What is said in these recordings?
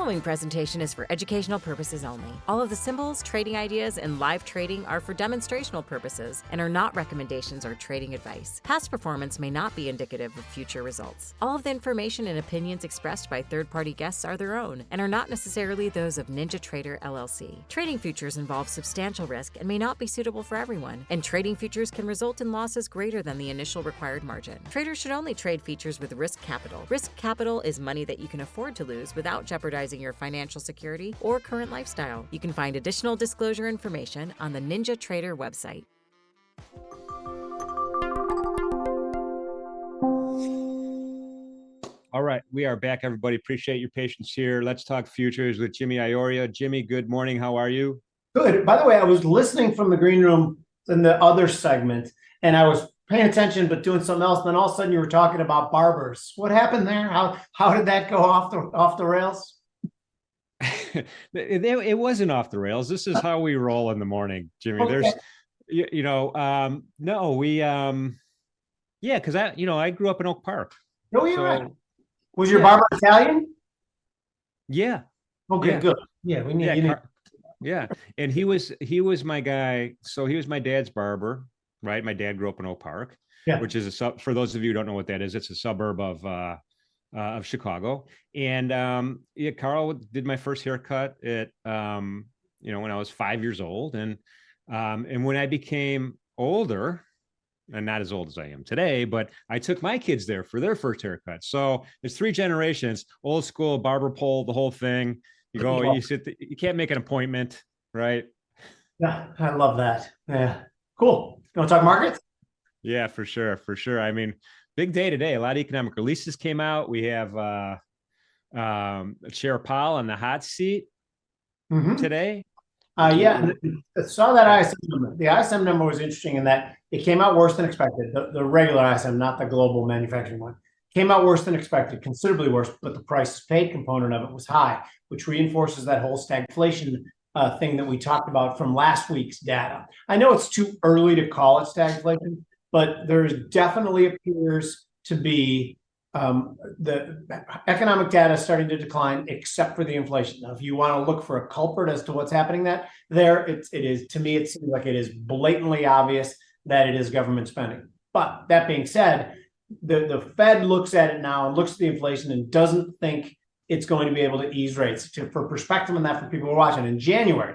following presentation is for educational purposes only. All of the symbols, trading ideas, and live trading are for demonstrational purposes and are not recommendations or trading advice. Past performance may not be indicative of future results. All of the information and opinions expressed by third-party guests are their own and are not necessarily those of NinjaTrader LLC. Trading futures involve substantial risk and may not be suitable for everyone, and trading futures can result in losses greater than the initial required margin. Traders should only trade futures with risk capital. Risk capital is money that you can afford to lose without jeopardizing your financial security or current lifestyle. You can find additional disclosure information on the NinjaTrader website. All right, we are back, everybody. Appreciate your patience here. Let's talk futures with Jimmy Iuorio. Jimmy, good morning. How are you? Good. By the way, I was listening from the green room in the other segment, and I was paying attention but doing something else. And then all of a sudden, you were talking about barbers. What happened there? How did that go off the rails? It wasn't off the rails. This is how we roll in the morning, Jimmy. Okay. There's, because I grew up in Oak Park. Oh, you're right. Was your barber Italian? Yeah. Okay, yeah. good. Yeah, we need. Yeah, and he was my guy. So he was my dad's barber, right? My dad grew up in Oak Park, which is for those of you who don't know what that is, it's a suburb of Chicago. And Carl did my first haircut at when I was 5 years old, and when I became older, and not as old as I am today, but I took my kids there for their first haircut. So there's 3 generations, old school barber pole, the whole thing. You go, you can't make an appointment, right? Yeah, I love that. Yeah, cool. You want to talk markets? Yeah, for sure. I mean, big day today. A lot of economic releases came out. We have Chair Powell on the hot seat today. I saw that ISM number. The ISM number was interesting in that it came out worse than expected. The regular ISM, not the global manufacturing one, came out worse than expected, considerably worse, but the prices paid component of it was high, which reinforces that whole stagflation thing that we talked about from last week's data. I know it's too early to call it stagflation, but there definitely appears to be the economic data starting to decline, except for the inflation. Now, if you want to look for a culprit as to what's happening it is, to me, it seems like it is blatantly obvious that it is government spending. But that being said, the Fed looks at it now and looks at the inflation and doesn't think it's going to be able to ease rates. For perspective on that, for people who are watching, in January,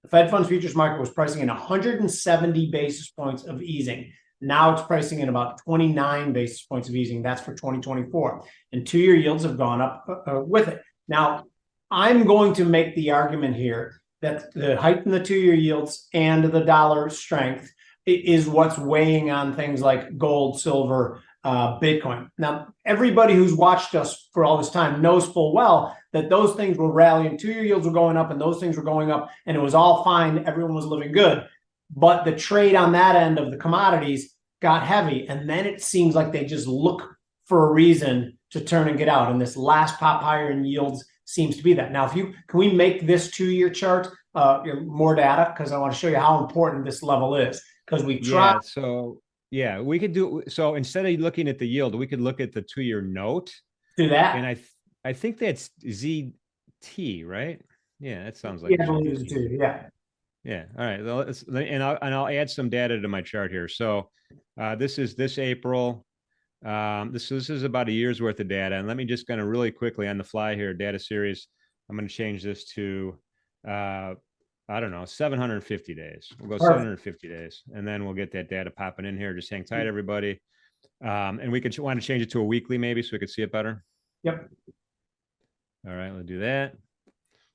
the Fed funds futures market was pricing in 170 basis points of easing. Now it's pricing in about 29 basis points of easing. That's for 2024. And 2-year yields have gone up with it. Now, I'm going to make the argument here that the height in the 2-year yields and the dollar strength is what's weighing on things like gold, silver, Bitcoin. Now, everybody who's watched us for all this time knows full well that those things were rallying. 2-year yields were going up and those things were going up and it was all fine. Everyone was living good. But the trade on that end of the commodities got heavy. And then it seems like they just look for a reason to turn and get out. And this last pop higher in yields seems to be that. Now, can we make this 2-year chart more data? Because I want to show you how important this level is. Because we tried. Yeah, we could do so. Instead of looking at the yield, we could look at the 2-year note. Do that. And I think that's ZT, right? Yeah, that sounds like. Yeah, I believe it too. Yeah. Yeah. All right. Well, I'll add some data to my chart here. So this is this April. This is about a year's worth of data. And let me just kind of really quickly on the fly here, data series. I'm going to change this to 750 days. We'll go 750 days, and then we'll get that data popping in here. Just hang tight, everybody. And we could want to change it to a weekly maybe so we could see it better. Yep. All right, we'll do that.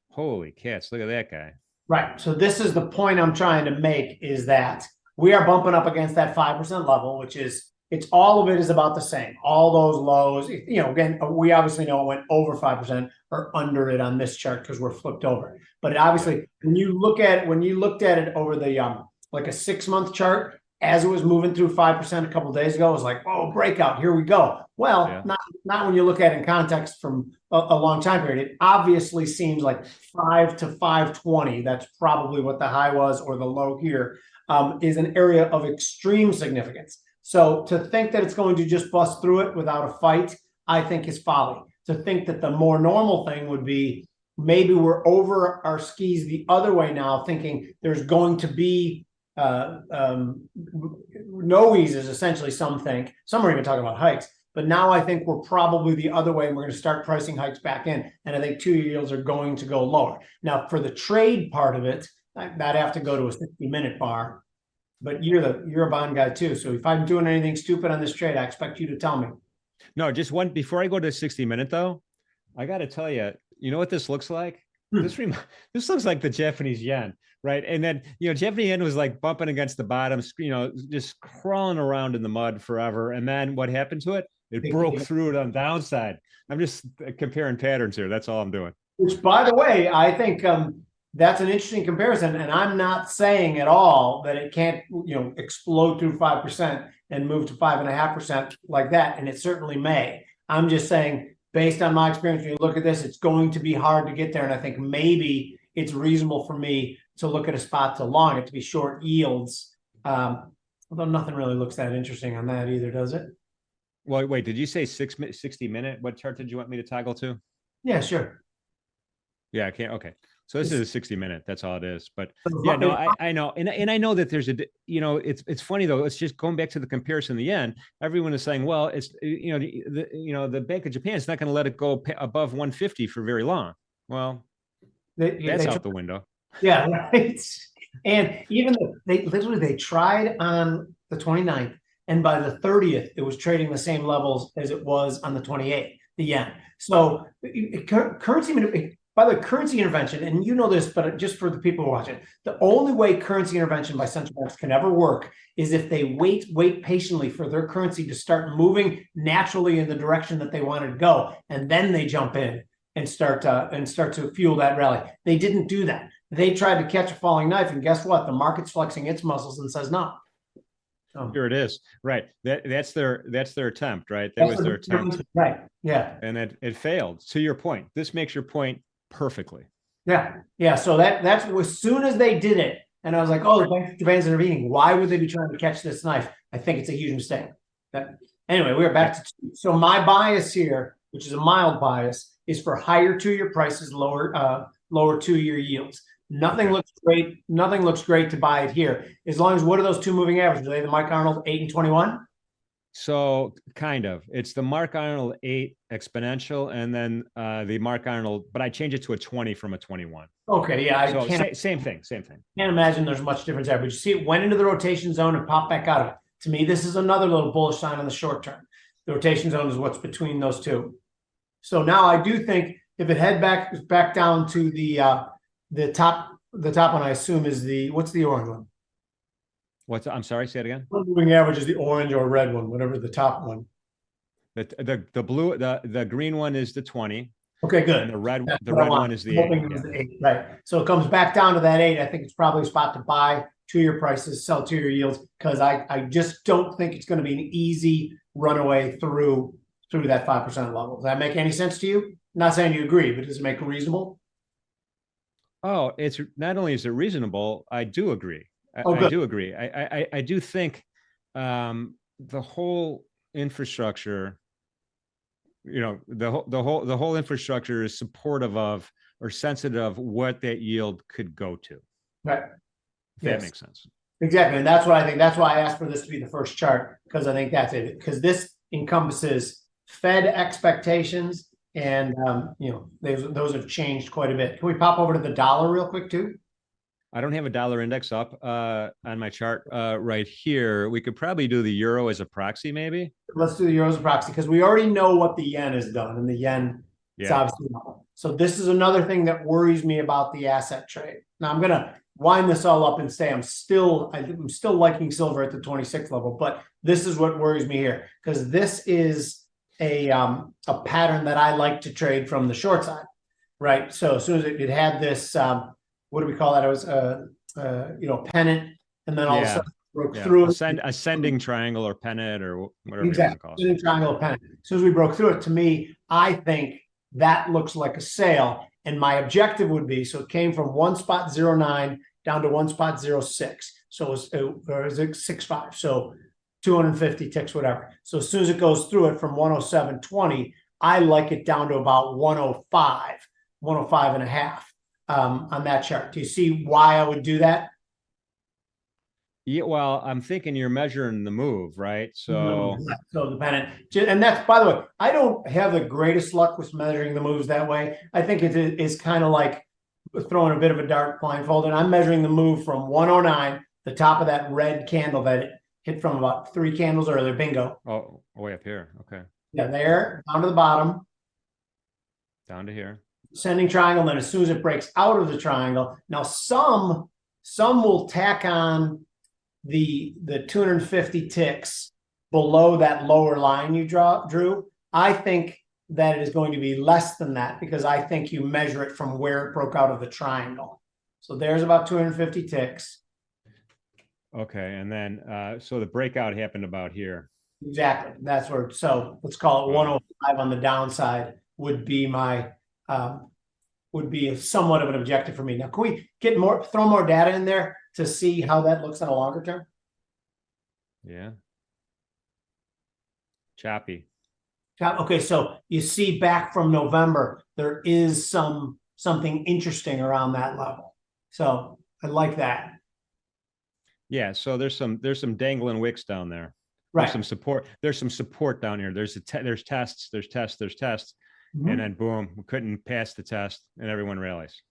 Holy cats, look at that guy. Right. So this is the point I'm trying to make, is that we are bumping up against that 5% level, which is, all of it is about the same. All those lows, again, we obviously know it went over 5% or under it on this chart because we're flipped over. But obviously, when you looked at it over the like a 6-month chart, as it was moving through 5% a couple of days ago, it was like, oh, breakout, here we go. Well, not when you look at it in context from a long time period. It obviously seems like 5 to 520. That's probably what the high was, or the low here, is an area of extreme significance. So to think that it's going to just bust through it without a fight, I think is folly. To think that the more normal thing would be maybe we're over our skis the other way now, thinking there's going to be no eases, essentially, some think. Some are even talking about hikes. But now I think we're probably the other way, and we're going to start pricing hikes back in. And I think 2-year yields are going to go lower. Now, for the trade part of it, I'd have to go to a 60-minute bar. But you're a bond guy too. So if I'm doing anything stupid on this trade, I expect you to tell me. No, just one before I go to 60-minute though. I got to tell you, you know what this looks like? This looks like the Japanese yen, right? And then, Japanese yen was like bumping against the bottom, just crawling around in the mud forever. And then what happened to it? It broke through it on the downside. I'm just comparing patterns here. That's all I'm doing. Which, by the way, I think that's an interesting comparison. And I'm not saying at all that it can't, explode through 5% and move to 5.5% like that. And it certainly may. I'm just saying, based on my experience, when you look at this, it's going to be hard to get there. And I think maybe it's reasonable for me to look at a spot to long it, to be short yields. Although nothing really looks that interesting on that either, does it? Well, wait, did you say 60-minute? What chart did you want me to toggle to? Yeah, sure. Yeah, I can't. Okay. So this is a 60-minute. That's all it is. But yeah, no, I know. And I know that there's it's funny though. It's just going back to the comparison in the end. Everyone is saying, well, it's, the Bank of Japan is not going to let it go above 150 for very long. Well, that's out the window. Yeah, right. And even they tried on the 29th. And by the 30th, it was trading the same levels as it was on the 28th, the yen. So currency, by the currency intervention, and you know this, but just for the people who are watching, the only way currency intervention by central banks can ever work is if they wait patiently for their currency to start moving naturally in the direction that they wanted to go, and then they jump in and start to fuel that rally. They didn't do that. They tried to catch a falling knife, and guess what? The market's flexing its muscles and says no. Here it is. Right. That's their attempt, right? That was their attempt. Right. Yeah. And it failed. To your point, this makes your point perfectly. Yeah. Yeah. So that's as soon as they did it, and I was like, oh, the Bank of Japan's intervening. Why would they be trying to catch this knife? I think it's a huge mistake. Anyway, we're back to two. So my bias here, which is a mild bias, is for higher 2-year prices, lower 2-year yields. Nothing looks great. Nothing looks great to buy it here. As long as, what are those two moving averages? Are they the Mike Arnold 8 and 21? So kind of. It's the Mark Arnold 8 exponential, and then the Mark Arnold, but I change it to a 20 from a 21. Okay, yeah. Same thing. Can't imagine there's much difference there. But you see, it went into the rotation zone and popped back out of it. To me, this is another little bullish sign on the short term. The rotation zone is what's between those two. So now I do think if it head back down to the top one, I assume is what's the orange one? I'm sorry, say it again. The moving average is the orange or red one, whatever the top one. The blue, the green one is the 20. Okay, good. And the red one is the 8. Yeah. The 8. Right. So it comes back down to that 8. I think it's probably a spot to buy 2-year prices, sell 2-year yields, because I just don't think it's going to be an easy runaway through that 5% level. Does that make any sense to you? I'm not saying you agree, but does it make it reasonable? Oh, it's not only is it reasonable, I do agree. I do agree. I do think the whole infrastructure, the whole infrastructure is supportive of or sensitive of what that yield could go to. Right. If that makes sense. Exactly. And that's what I think. That's why I asked for this to be the first chart, because I think that's it. Because this encompasses Fed expectations, and those have changed quite a bit. Can we pop over to the dollar real quick too? I don't have a dollar index up on my chart right here. We could probably do the euro as a proxy, maybe. Let's do the euro as a proxy, because we already know what the yen has done, and the yen is obviously not. So this is another thing that worries me about the asset trade. Now I'm going to wind this all up and say I'm still liking silver at the 26 level, but this is what worries me here, because this is a pattern that I like to trade from the short side, right? So as soon as it had this, what do we call that? It was pennant, and then all of a sudden broke through ascending triangle or pennant or whatever exactly. You want to call it. Ascending triangle or pennant. As soon as we broke through it, to me, I think that looks like a sale. And my objective would be, so it came from 1.09 down to 1.06. So it was 65. So 250 ticks, whatever. So as soon as it goes through it from 107.20, I like it down to about 105. 105.5 on that chart. Do you see why I would do that? Yeah, well, I'm thinking you're measuring the move, right? So, dependent. And that's, by the way, I don't have the greatest luck with measuring the moves that way. I think it is kind of like throwing a bit of a dark blindfold. And I'm measuring the move from 109, the top of that red candle that it hit from about 3 candles earlier. Bingo. Oh, way up here. Okay. Yeah, there, down to the bottom. Down to here. Ascending triangle. Then as soon as it breaks out of the triangle, now some will tack on the 250 ticks below that lower line you drew. I think that it is going to be less than that because I think you measure it from where it broke out of the triangle. So there's about 250 ticks. Okay, and then so the breakout happened about here. Exactly. That's where, so let's call it 105 on the downside would be my would be somewhat of an objective for me. Now, can we get more, throw more data in there to see how that looks on a longer term? Yeah. Choppy. Okay, so you see back from November, there is something interesting around that level. So I like that. Yeah, so there's some dangling wicks down there. Right. There's some support. There's some support down here. There's tests. There's tests. Mm-hmm. And then boom, we couldn't pass the test, and everyone rallies.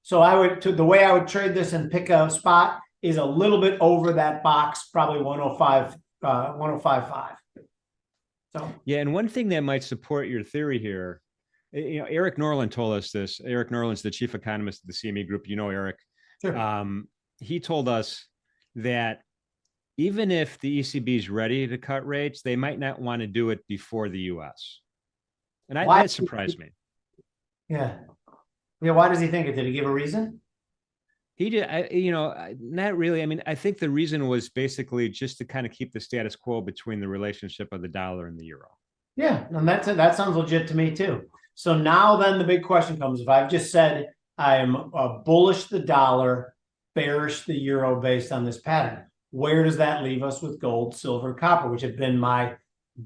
So the way I would trade this and pick a spot is a little bit over that box, probably 105, 105.5. So yeah, and one thing that might support your theory here, you know, Eric Norland told us this. Eric Norland's the chief economist of the CME Group. You know, Eric. Sure. He told us that even if the ECB is ready to cut rates, they might not want to do it before the U.S. And that surprised me. Yeah. Yeah. Why does he think it? Did he give a reason? He did, you know, not really. I mean, I think the reason was basically just to kind of keep the status quo between the relationship of the dollar and the euro. Yeah, and that sounds legit to me too. So now then the big question comes, if I've just said I'm bullish the dollar, bearish the euro based on this pattern, where does that leave us with gold, silver, copper, which have been my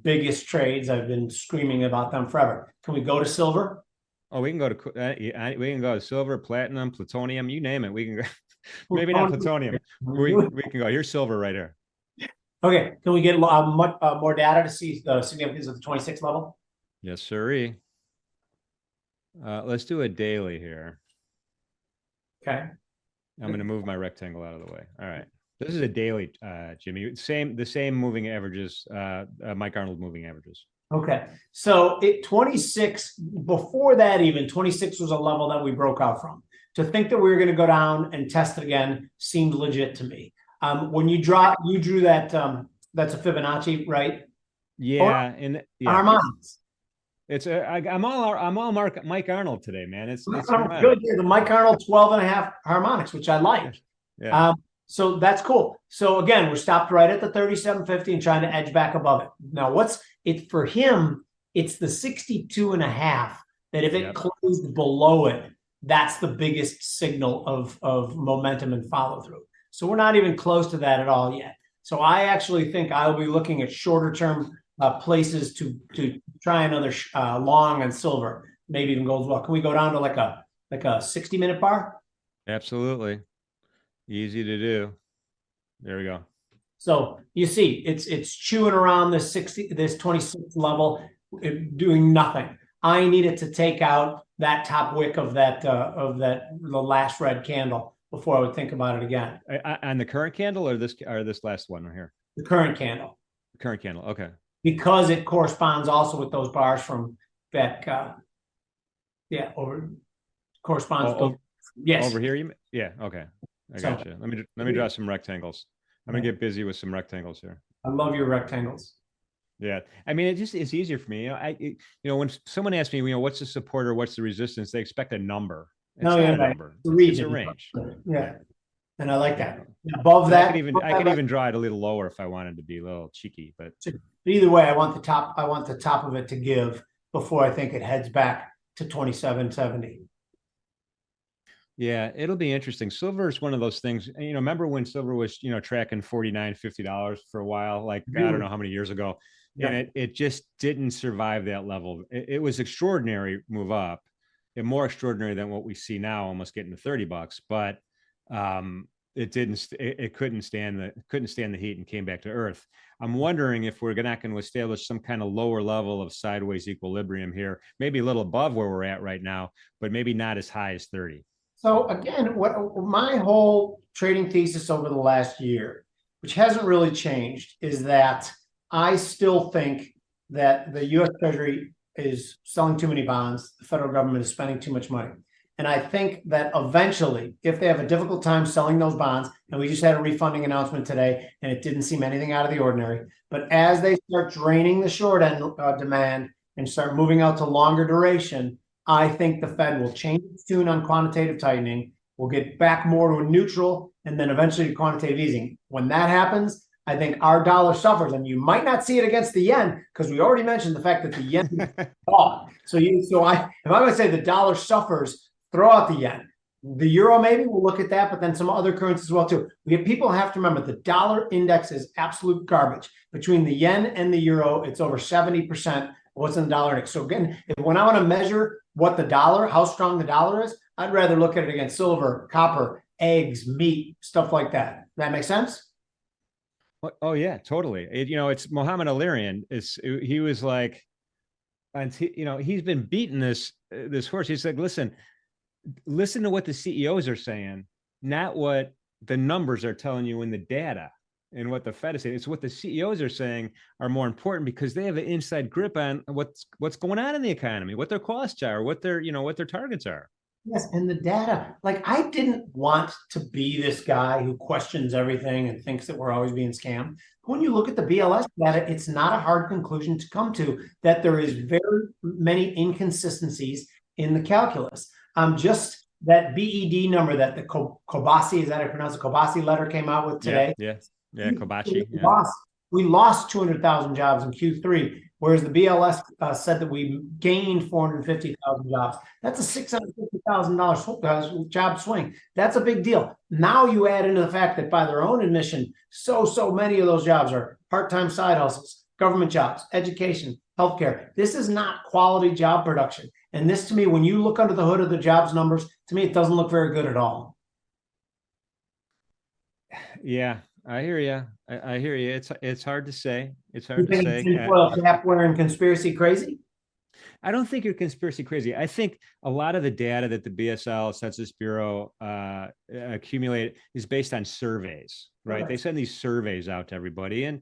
biggest trades? I've been screaming about them forever. Can we go to silver? Oh, we can go to silver, platinum, plutonium, you name it. We can go. Maybe not plutonium. We can go. Here's silver right here. Okay. Can we get much more data to see the significance of the 26 level? Yes, sirree. Let's do a daily here. Okay. I'm going to move my rectangle out of the way. All right. This is a daily, Jimmy. The same moving averages, Mike Arnold moving averages. Okay. So 26, before that even, 26 was a level that we broke out from. To think that we were going to go down and test it again seemed legit to me. When you drew that, that's a Fibonacci, right? Yeah. And yeah. Harmonics. I'm all Mike Arnold today, man. It's good. The Mike Arnold 12.5 harmonics, which I like. Yeah. So that's cool. So again, we're stopped right at the 37.50 and trying to edge back above it. Now, what's it for him? It's the 62.5 that if it closed below it, that's the biggest signal of momentum and follow through. So we're not even close to that at all yet. So I actually think I'll be looking at shorter term places to try another long on silver, maybe even gold as well. Can we go down to like a 60-minute bar? Absolutely. Easy to do. There we go. So you see, it's chewing around this 26 level, doing nothing. I needed to take out that top wick of the last red candle before I would think about it again. On the current candle or this last one right here? The current candle. The current candle. Okay. Because it corresponds also with those bars from back. Corresponds. Yes. Over here. Yeah. Okay. I got you. Let me draw some rectangles. I'm gonna get busy with some rectangles here. I love your rectangles. Yeah, I mean, it's easier for me. You know, when someone asks me, what's the support or what's the resistance, they expect a number. It's not a number. It's a range. Yeah, and I like that. Above that, I could even draw it a little lower if I wanted to be a little cheeky. But either way, I want the top of it to give before I think it heads back to 27.70. Yeah, it'll be interesting. Silver is one of those things, remember when silver was, tracking $49, $50 for a while, like, I don't know how many years ago, and it just didn't survive that level. It was extraordinary move up. more extraordinary than what we see now, almost getting to $30. But it couldn't stand the heat and came back to earth. I'm wondering if we're not going to establish some kind of lower level of sideways equilibrium here, maybe a little above where we're at right now, but maybe not as high as 30. So again, what my whole trading thesis over the last year, which hasn't really changed, is that I still think that the U.S. Treasury is selling too many bonds. The federal government is spending too much money. And I think that eventually, if they have a difficult time selling those bonds, and we just had a refunding announcement today, and it didn't seem anything out of the ordinary, but as they start draining the short end demand and start moving out to longer duration, I think the Fed will change its tune on quantitative tightening. We'll get back more to a neutral and then eventually to quantitative easing. When that happens, I think our dollar suffers, and you might not see it against the yen because we already mentioned the fact that the yen is off. If I'm going to say the dollar suffers, throw out the yen. The euro, maybe we'll look at that, but then some other currencies as well too. People have to remember the dollar index is absolute garbage. Between the yen and the euro, it's over 70% of what's in the dollar index. So again, when I want to measure how strong the dollar is, I'd rather look at it against silver, copper, eggs, meat, stuff like that. That make sense? Oh yeah, totally. It's Mohammed Al-Arian. He was like, and he's been beating this horse. He's like, listen to what the CEOs are saying, not what the numbers are telling you in the data and what the Fed is saying. It's what the CEOs are saying are more important because they have an inside grip on what's going on in the economy, what their costs are, what their targets are. Yes, and the data, like I didn't want to be this guy who questions everything and thinks that we're always being scammed. When you look at the BLS data, it's not a hard conclusion to come to that there is very many inconsistencies in the calculus. Just that BED number that the Kobasi, is that I pronounce it? Kobasi letter came out with today. Yeah, Kobashi. Yeah. We lost 200,000 jobs in Q3, whereas the BLS said that we gained 450,000 jobs. That's a $650,000 job swing. That's a big deal. Now you add into the fact that by their own admission, so many of those jobs are part-time side hustles, government jobs, education, healthcare. This is not quality job production. And this, to me, when you look under the hood of the jobs numbers, to me, it doesn't look very good at all. Yeah, I hear you. I hear you. It's hard to say. It's hard to say. Cap wearing conspiracy crazy? I don't think you're conspiracy crazy. I think a lot of the data that the BSL Census Bureau accumulate is based on surveys, right? They send these surveys out to everybody, and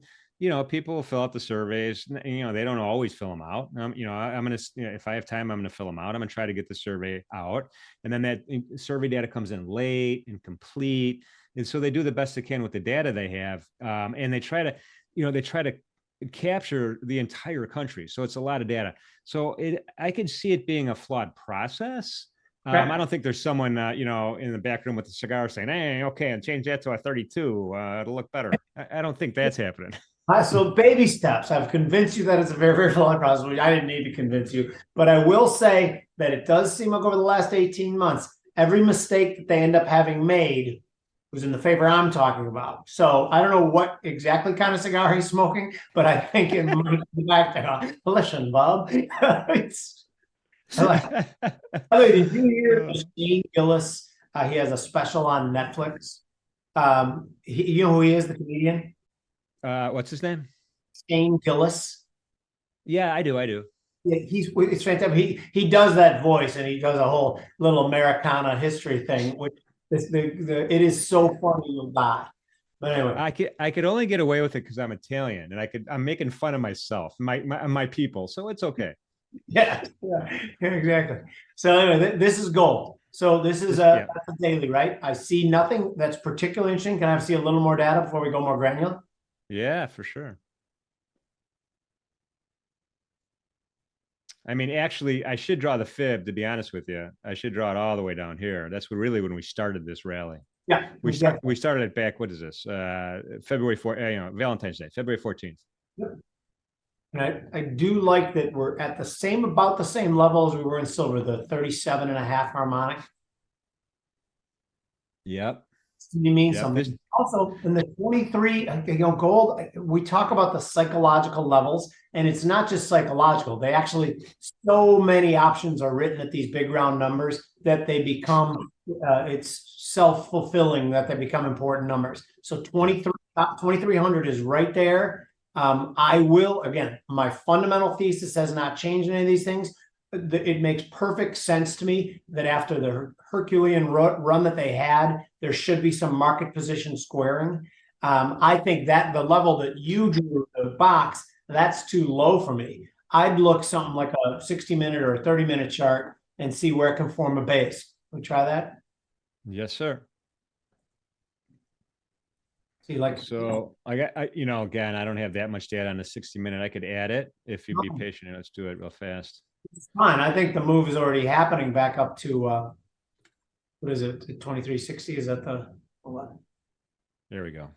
people will fill out the surveys. They don't always fill them out. I'm gonna, if I have time, I'm gonna fill them out. I'm gonna try to get the survey out, and then that survey data comes in late, incomplete. And so they do the best they can with the data they have. And they try to capture the entire country. So it's a lot of data. So I could see it being a flawed process. I don't think there's someone, in the back room with a cigar saying, hey, okay, and change that to a 32. It'll look better. I don't think that's happening. So baby steps. I've convinced you that it's a very, very flawed process, which I didn't need to convince you. But I will say that it does seem like over the last 18 months, every mistake that they end up having made was in the favor I'm talking about. So I don't know what exactly kind of cigar he's smoking, but I think in the back there, listen, Bob. Did you hear Shane Gillis? He has a special on Netflix. You know who he is, the comedian? What's his name? Shane Gillis. Yeah, I do. Yeah, it's fantastic. He does that voice, and he does a whole little Americana history thing, which it is so funny you'll die. But anyway, I could only get away with it because I'm Italian, and I'm making fun of myself, my people, so it's okay. Yeah, exactly. So anyway, this is gold. So this is that's a daily, right? I see nothing that's particularly interesting. Can I see a little more data before we go more granular? Yeah, for sure. I mean, actually, I should draw the fib, to be honest with you. I should draw it all the way down here. That's when we started this rally. Yeah. We started it back, what is this? February 4th, Valentine's Day, February 14th. Yep. And I do like that we're at about the same level as we were in silver, the 37.5 harmonic. Yep. You mean something. Also, in the 23, gold, we talk about the psychological levels, and it's not just psychological. They actually, so many options are written at these big round numbers that they become, it's self-fulfilling that they become important numbers. So 2,300 is right there. I will, again, my fundamental thesis has not changed in any of these things. It makes perfect sense to me that after the Herculean run that they had, there should be some market position squaring. I think that the level that you drew the box, that's too low for me. I'd look something like a 60-minute or a 30-minute chart and see where it can form a base. Can we try that? Yes, sir. See, like, so again, I don't have that much data on the 60-minute. I could add it if you'd be patient. Let's do it real fast. It's fine. I think the move is already happening back up to what is it? 2360? Is that the what? There we go.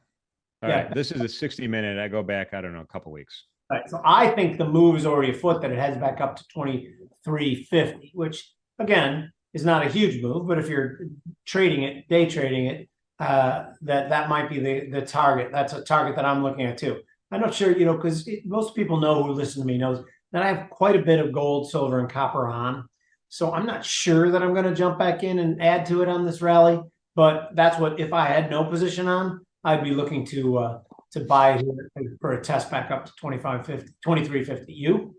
All right. This is a 60-minute. I go back, I don't know, a couple weeks. Right. So I think the move is already afoot that it heads back up to 2350, which again is not a huge move, but if you're trading it, day trading it, that might be the target. That's a target that I'm looking at too. I'm not sure, because most people know who listen to me knows that I have quite a bit of gold, silver, and copper on. So I'm not sure that I'm going to jump back in and add to it on this rally. But that's what, if I had no position on, I'd be looking to buy it here for a test back up to 2350. You?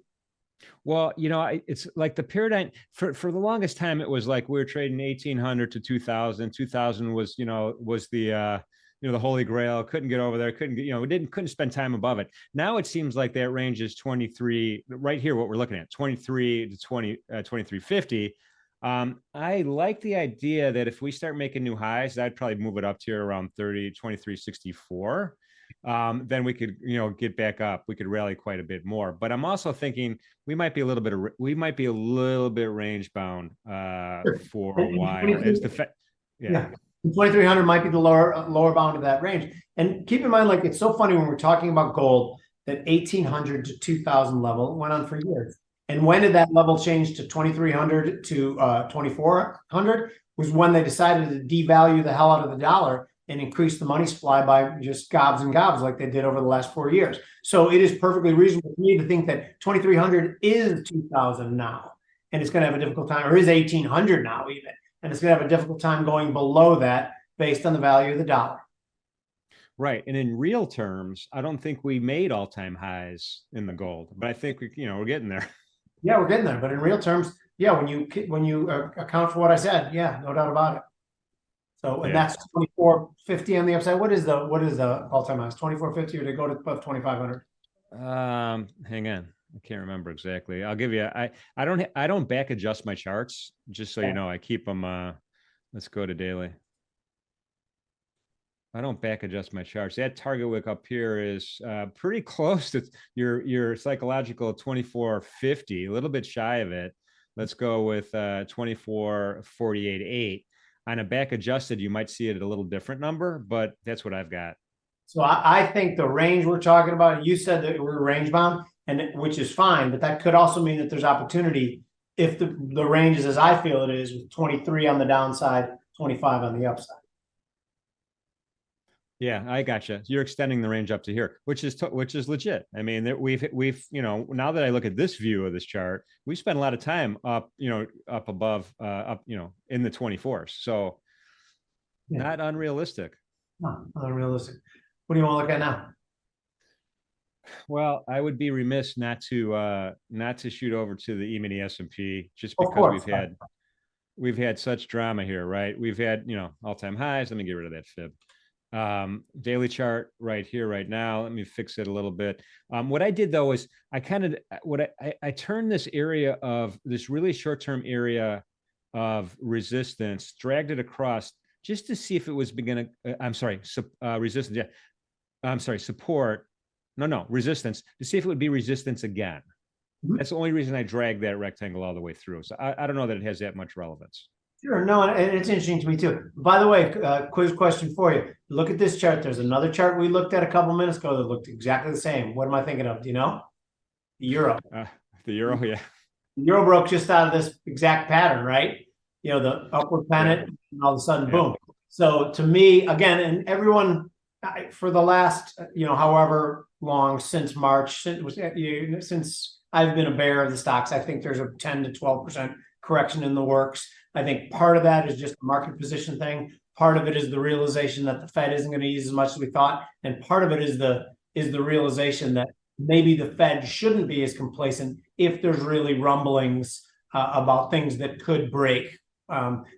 Well, it's like the paradigm for the longest time. It was like we were trading 1800 to 2000. 2000 was, was the the holy grail. Couldn't get over there. Couldn't spend time above it. Now it seems like that range is 23 right here. What we're looking at, 23 to 2350. I like the idea that if we start making new highs, I'd probably move it up to around 2364. Then we could, get back up. We could rally quite a bit more. But I'm also thinking we might be a little bit range bound for a while. It's the yeah. 2300 might be the lower bound of that range. And keep in mind, like, it's so funny when we're talking about gold, that 1800 to 2000 level went on for years. And when did that level change to 2300 to 2400? Was when they decided to devalue the hell out of the dollar and increase the money supply by just gobs and gobs like they did over the last 4 years. So it is perfectly reasonable for me to think that 2300 is 2000 now, and it's going to have a difficult time, or is 1800 now even, and it's going to have a difficult time going below that based on the value of the dollar. Right. And in real terms, I don't think we made all-time highs in the gold, but I think we're getting there. Yeah, we're getting there. But in real terms, yeah, when you account for what I said, yeah, no doubt about it. So, and that's 2450 on the upside. What is the all-time highs? 2450, or to go to above 2500? Hang on. I can't remember exactly. I'll give you, I don't back adjust my charts, just so you know. I keep them, let's go to daily. I don't back adjust my charts. That target wick up here is pretty close to your psychological 2450, a little bit shy of it. Let's go with 2448.8. On a back adjusted, you might see it at a little different number, but that's what I've got. So I think the range we're talking about, you said that we're range bound, which is fine, but that could also mean that there's opportunity if the range is as I feel it is, with 23 on the downside, 25 on the upside. Yeah, I gotcha. You're extending the range up to here, which is legit. I mean, we've now that I look at this view of this chart, we spent a lot of time up above, in the 24s. So not unrealistic. No, not unrealistic. What do you want to look at now? Well, I would be remiss not to shoot over to the E-mini S&P, just because we've had such drama here, right? We've had, all-time highs. Let me get rid of that fib. Daily chart right here, right now. Let me fix it a little bit. What I did though is I turned this area of this really short-term area of resistance, dragged it across just to see if it was resistance. Yeah. I'm sorry, support. No, resistance, to see if it would be resistance again. Mm-hmm. That's the only reason I dragged that rectangle all the way through. So I don't know that it has that much relevance. Sure. No, and it's interesting to me too. By the way, quiz question for you. Look at this chart. There's another chart we looked at a couple minutes ago that looked exactly the same. What am I thinking of? Do you know? The euro. The euro, yeah. The euro broke just out of this exact pattern, right? The upward pennant, and all of a sudden, boom. So to me, again, and everyone for the last, however long since March, since I've been a bear of the stocks, I think there's a 10 to 12% correction in the works. I think part of that is just a market position thing. Part of it is the realization that the Fed isn't going to ease as much as we thought, and part of it is the realization that maybe the Fed shouldn't be as complacent if there's really rumblings about things that could break.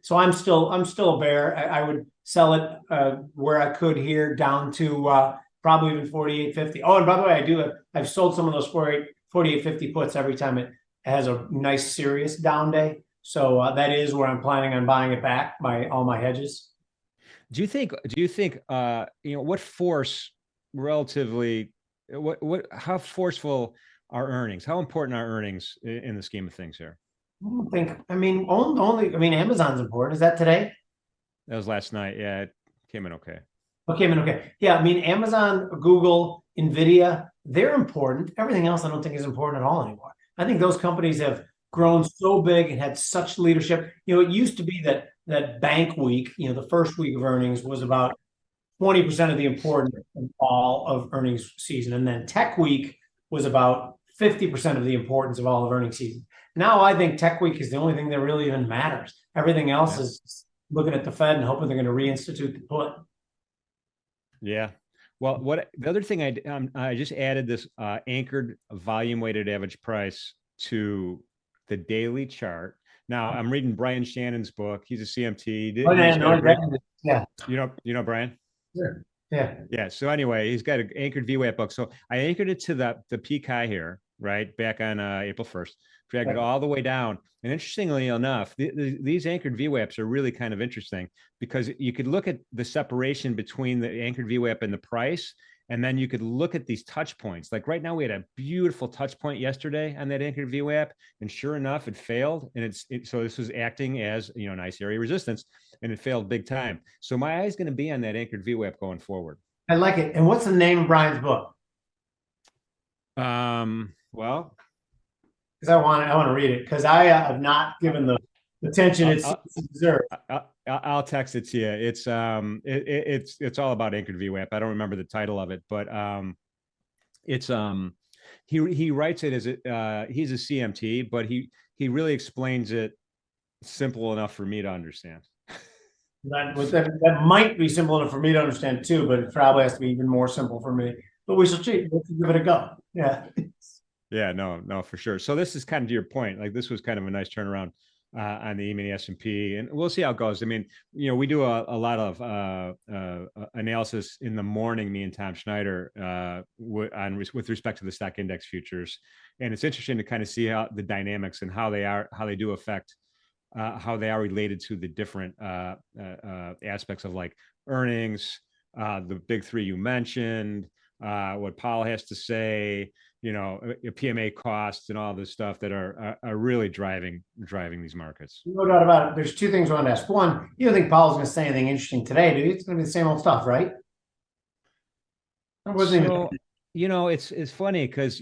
So I'm still a bear. I would sell it where I could here down to probably even 48.50. Oh, and by the way, I've sold some of those 48.50 puts every time it has a nice serious down day. So that is where I'm planning on buying it back by all my hedges. Do you think what force relatively, how forceful are earnings? How important are earnings in the scheme of things here? I don't think, Amazon's important. Is that today? That was last night. Yeah, it came in okay. Okay. Yeah, Amazon, Google, NVIDIA, they're important. Everything else I don't think is important at all anymore. I think those companies have grown so big and had such leadership. It used to be that bank week, the first week of earnings was about 20% of the importance of all of earnings season. And then tech week was about 50% of the importance of all of earnings season. Now I think tech week is the only thing that really even matters. Everything else is looking at the Fed and hoping they're going to reinstitute the put. Yeah. Well, the other thing I just added this anchored volume weighted average price to the daily chart. Now I'm reading Brian Shannon's book. He's a CMT. Yeah. You know Brian? Sure. Yeah. So anyway, he's got an anchored VWAP book. So I anchored it to the peak high here, right? Back on April 1st, dragged it all the way down. And interestingly enough, these anchored VWAPs are really kind of interesting because you could look at the separation between the anchored VWAP and the price. And then you could look at these touch points. Like right now, we had a beautiful touch point yesterday on that anchored VWAP, and sure enough, it failed. And so this was acting as a nice area of resistance, and it failed big time. So my eye is going to be on that anchored VWAP going forward. I like it. And what's the name of Brian's book? Well, because I want to read it because I have not given the attention it deserves. I'll text it to you. It's all about anchored VWAP. I don't remember the title of it, but he writes it as he's a CMT, but he really explains it simple enough for me to understand. That might be simple enough for me to understand too, but it probably has to be even more simple for me. But we shall see. Let's give it a go. Yeah. Yeah, no, for sure. So this is kind of to your point. Like this was kind of a nice turnaround on the E-mini S&P, and we'll see how it goes. We do a lot of analysis in the morning, me and Tom Schneider, with respect to the stock index futures, and it's interesting to kind of see how the dynamics and how they do affect how they are related to the different aspects of like earnings, the big three you mentioned, what Powell has to say, PMA costs and all this stuff that are really driving these markets. No doubt about it. There's two things I want to ask. One, you don't think Powell's going to say anything interesting today, do you? It's going to be the same old stuff, right? It's funny because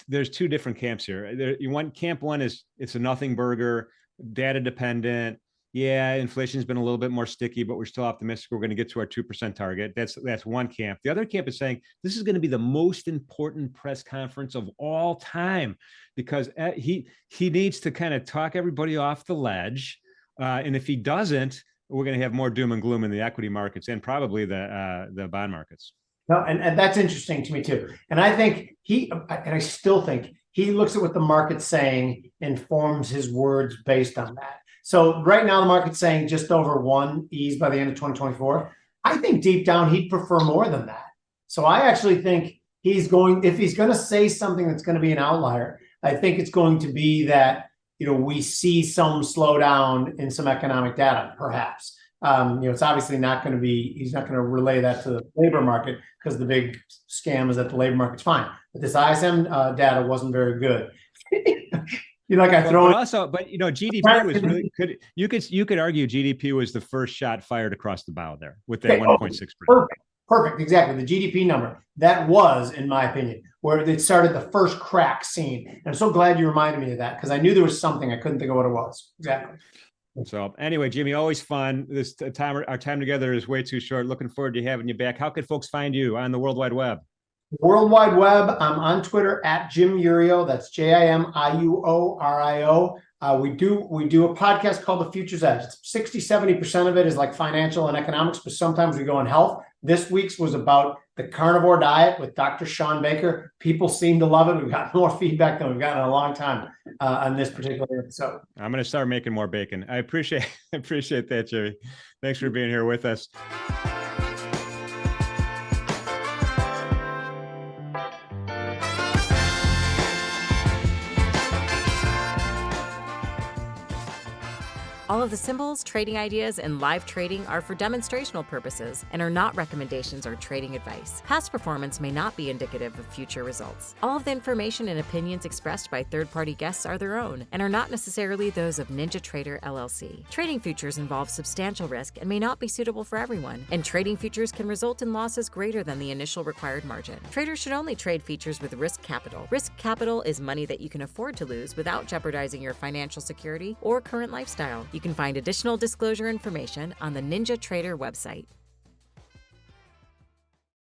there's two different camps here. Camp one is it's a nothing burger, data dependent. Yeah, inflation's been a little bit more sticky, but we're still optimistic we're going to get to our 2% target. That's one camp. The other camp is saying this is going to be the most important press conference of all time because he needs to kind of talk everybody off the ledge. And if he doesn't, we're going to have more doom and gloom in the equity markets and probably the bond markets. No, and that's interesting to me too. And I think I still think he looks at what the market's saying and forms his words based on that. So right now the market's saying just over 1 ease by the end of 2024. I think deep down he'd prefer more than that. So I actually think if he's going to say something that's going to be an outlier, I think it's going to be that, we see some slowdown in some economic data, perhaps. It's obviously not going to be, he's not going to relay that to the labor market because the big scam is that the labor market's fine. But this ISM data wasn't very good. GDP was really good. You could argue GDP was the first shot fired across the bow there with that 1.6%. Perfect. Exactly. The GDP number that was, in my opinion, where it started the first crack seen. And I'm so glad you reminded me of that because I knew there was something. I couldn't think of what it was. Exactly. So anyway, Jimmy, always fun. Our time together is way too short. Looking forward to having you back. How could folks find you on the World Wide Web? World Wide Web. I'm on Twitter at Jim Iuorio. That's JIMIUORIO. We do a podcast called The Future's Edge. 60-70% of it is like financial and economics, but sometimes we go in health. This week's was about the carnivore diet with Dr. Sean Baker. People seem to love it. We've got more feedback than we've gotten in a long time on this particular episode. I'm going to start making more bacon. I appreciate that, Jimmy. Thanks for being here with us. All of the symbols, trading ideas, and live trading are for demonstrational purposes and are not recommendations or trading advice. Past performance may not be indicative of future results. All of the information and opinions expressed by third-party guests are their own and are not necessarily those of NinjaTrader LLC. Trading futures involve substantial risk and may not be suitable for everyone, and trading futures can result in losses greater than the initial required margin. Traders should only trade futures with risk capital. Risk capital is money that you can afford to lose without jeopardizing your financial security or current lifestyle. You can find additional disclosure information on the NinjaTrader website.